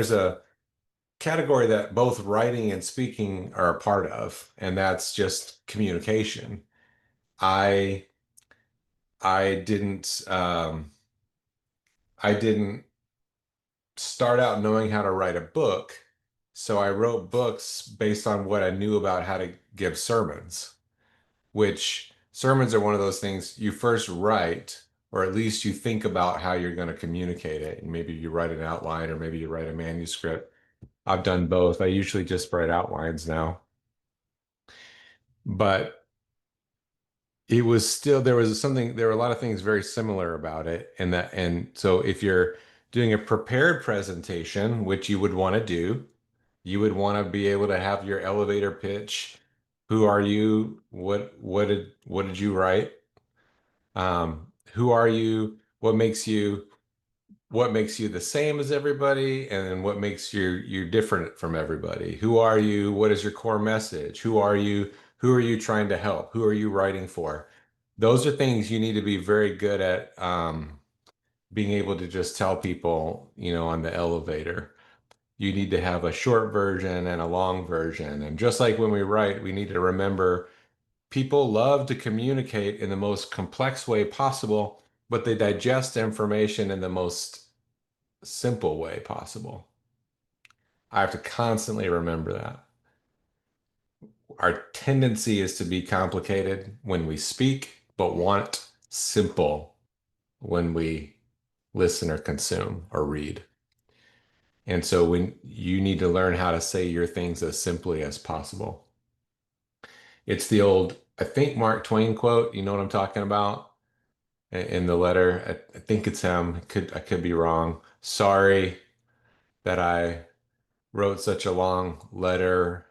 There's a category that both writing and speaking are a part of, and that's just communication. I I didn't I didn't start out knowing how to write a book, so I wrote books based on what I knew about how to give sermons, which sermons are one of those things you first write, or at least you think about how you're going to communicate it. And maybe you write an outline, or maybe you write a manuscript. I've done both. I usually just write outlines now. But it was still there were a lot of things very similar about it. And so if you're doing a prepared presentation, which you would want to do, you would want to be able to have your elevator pitch. Who are you? What did you write? Who are you? What makes you the same as everybody, and then what makes you different from everybody? Who are you? What is your core message? Who are you? Who are you trying to help? Who are you writing for? Those are things you need to be very good at, being able to just tell people, on the elevator. You need to have a short version and a long version. And just like when we write, we need to remember people love to communicate in the most complex way possible, but they digest information in the most simple way possible. I have to constantly remember that. Our tendency is to be complicated when we speak, but want simple when we listen or consume or read. And so when you need to learn how to say your things as simply as possible. It's the old, I think Mark Twain quote, you know what I'm talking about? In the letter. I think it's him. I could be wrong. Sorry that I wrote such a long letter.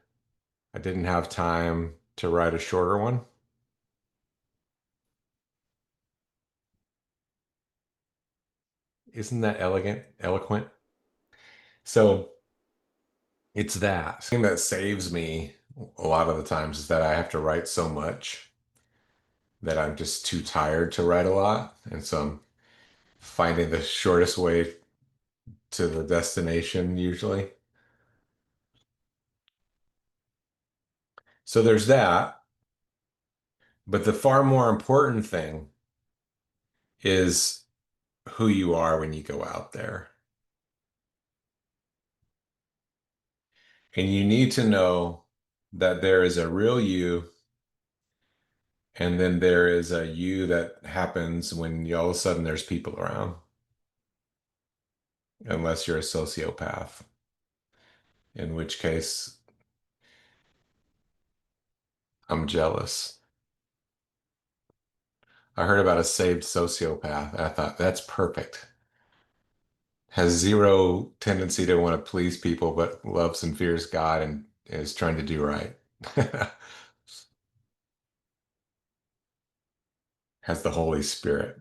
I didn't have time to write a shorter one. Isn't that elegant, eloquent? So it's that. The thing that saves me a lot of the times is that I have to write so much that I'm just too tired to write a lot. And so I'm finding the shortest way to the destination usually. So there's that. But the far more important thing is who you are when you go out there. And you need to know that there is a real you, and then there is a you that happens when all of a sudden there's people around, unless you're a sociopath, in which case I'm jealous. I heard about a saved sociopath, and I thought that's perfect. Has zero tendency to want to please people, but loves and fears God and is trying to do right. Has the Holy Spirit.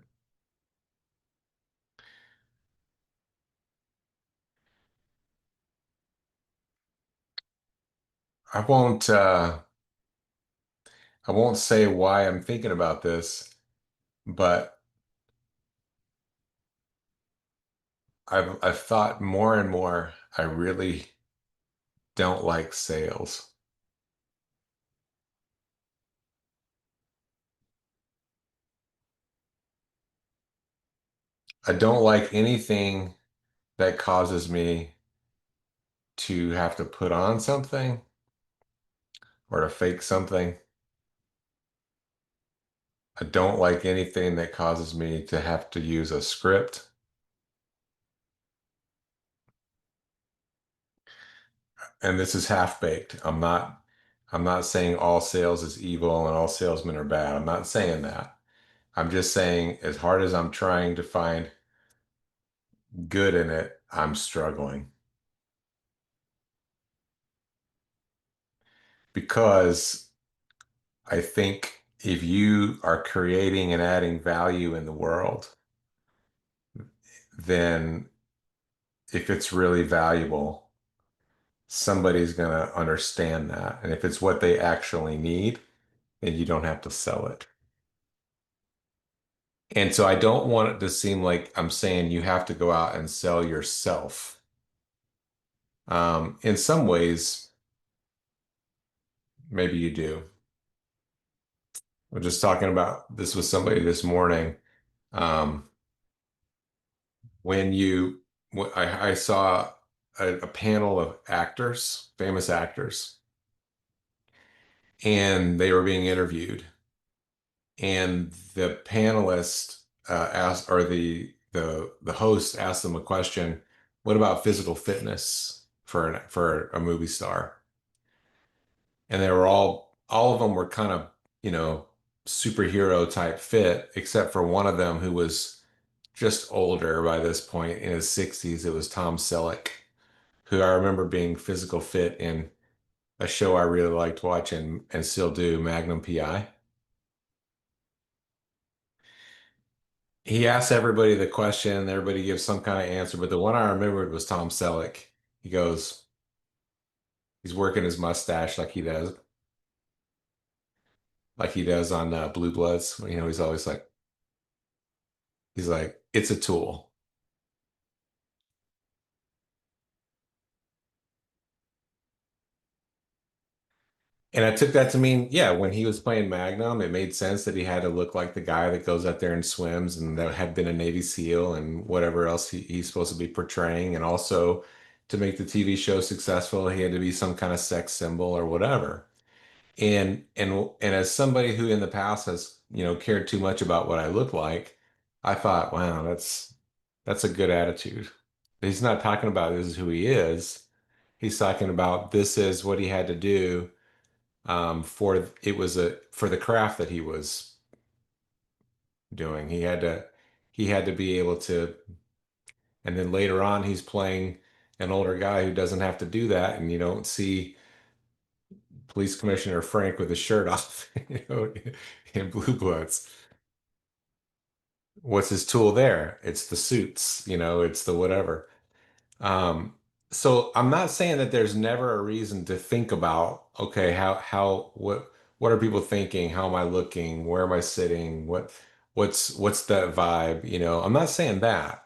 I won't uh I won't say why I'm thinking about this, but I've thought more and more I really don't like sales. I don't like anything that causes me to have to put on something or to fake something. I don't like anything that causes me to have to use a script. And this is half baked. I'm not saying all sales is evil and all salesmen are bad. I'm not saying that. I'm just saying as hard as I'm trying to find good in it, I'm struggling because I think if you are creating and adding value in the world, then if it's really valuable, somebody's going to understand that. And if it's what they actually need, then you don't have to sell it. And so I don't want it to seem like I'm saying you have to go out and sell yourself. In some ways, maybe you do. We're just talking about this with somebody this morning. Um, when you, I saw a panel of actors, famous actors, and they were being interviewed, and the panelist asked, or the host asked them a question: "What about physical fitness for a movie star?" And they were all of them were kind of, you know, superhero type fit, except for one of them who was just older by this point in his 60s. It was Tom Selleck, who I remember being physical fit in a show I really liked watching and still do, Magnum PI. He asked everybody the question, everybody gives some kind of answer, but the one I remembered was Tom Selleck. He goes, he's working his mustache like he does on Blue Bloods. You know, he's always like, he's like, it's a tool. And I took that to mean, yeah, when he was playing Magnum, it made sense that he had to look like the guy that goes out there and swims and that had been a Navy SEAL and whatever else he's supposed to be portraying. And also to make the TV show successful, he had to be some kind of sex symbol or whatever. And as somebody who in the past has, you know, cared too much about what I look like, I thought, wow, that's a good attitude. He's not talking about this is who he is. He's talking about this is what he had to do for it was a for the craft that he was doing. He had to be able to, and then later on he's playing an older guy who doesn't have to do that, and you don't see Police Commissioner Frank with his shirt off, you know, in Blue Bloods. What's his tool there? It's the suits, you know, it's the whatever. Um, so I'm not saying that there's never a reason to think about, okay, what are people thinking? How am I looking? Where am I sitting? What's that vibe? You know, I'm not saying that,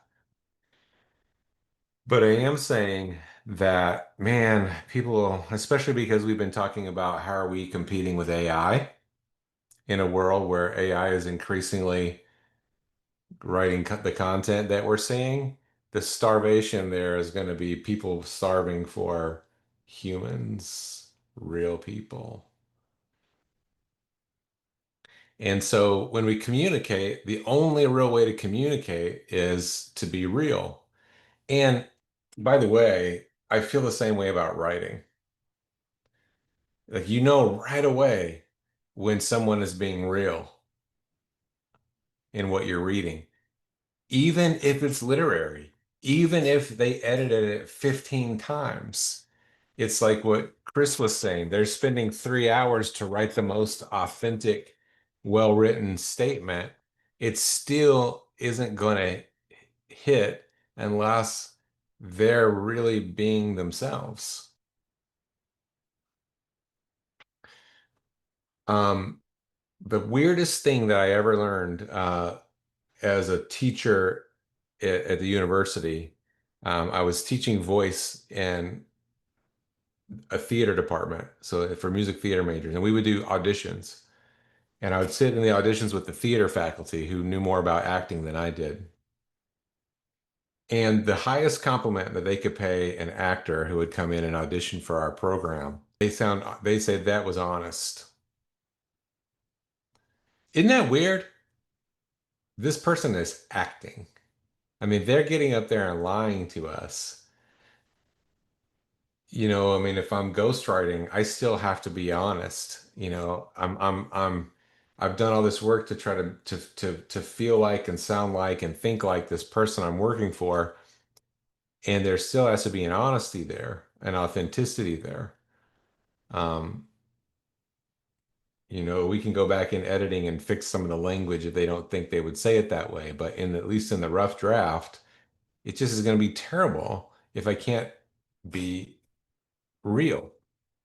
but I am saying that, man, people, especially because we've been talking about how are we competing with AI in a world where AI is increasingly writing the content that we're seeing, the starvation there is going to be people starving for humans, real people. And so when we communicate, the only real way to communicate is to be real. And by the way, I feel the same way about writing. Like, you know, right away when someone is being real in what you're reading, even if it's literary, even if they edited it 15 times. It's like what Chris was saying. They're spending 3 hours to write the most authentic, well-written statement. It still isn't going to hit unless they're really being themselves. Um, the weirdest thing that I ever learned as a teacher at the university, I was teaching voice in a theater department, so for music theater majors, and we would do auditions. And I would sit in the auditions with the theater faculty who knew more about acting than I did. And the highest compliment that they could pay an actor who would come in and audition for our program, they said that was honest. Isn't that weird? This person is acting. I mean, they're getting up there and lying to us. You know, I mean, if I'm ghostwriting, I still have to be honest. You know, I've done all this work to try to feel like and sound like and think like this person I'm working for, and there still has to be an honesty there, an authenticity there. Um, you know, we can go back in editing and fix some of the language if they don't think they would say it that way, but in at least in the rough draft, it just is going to be terrible if I can't be real.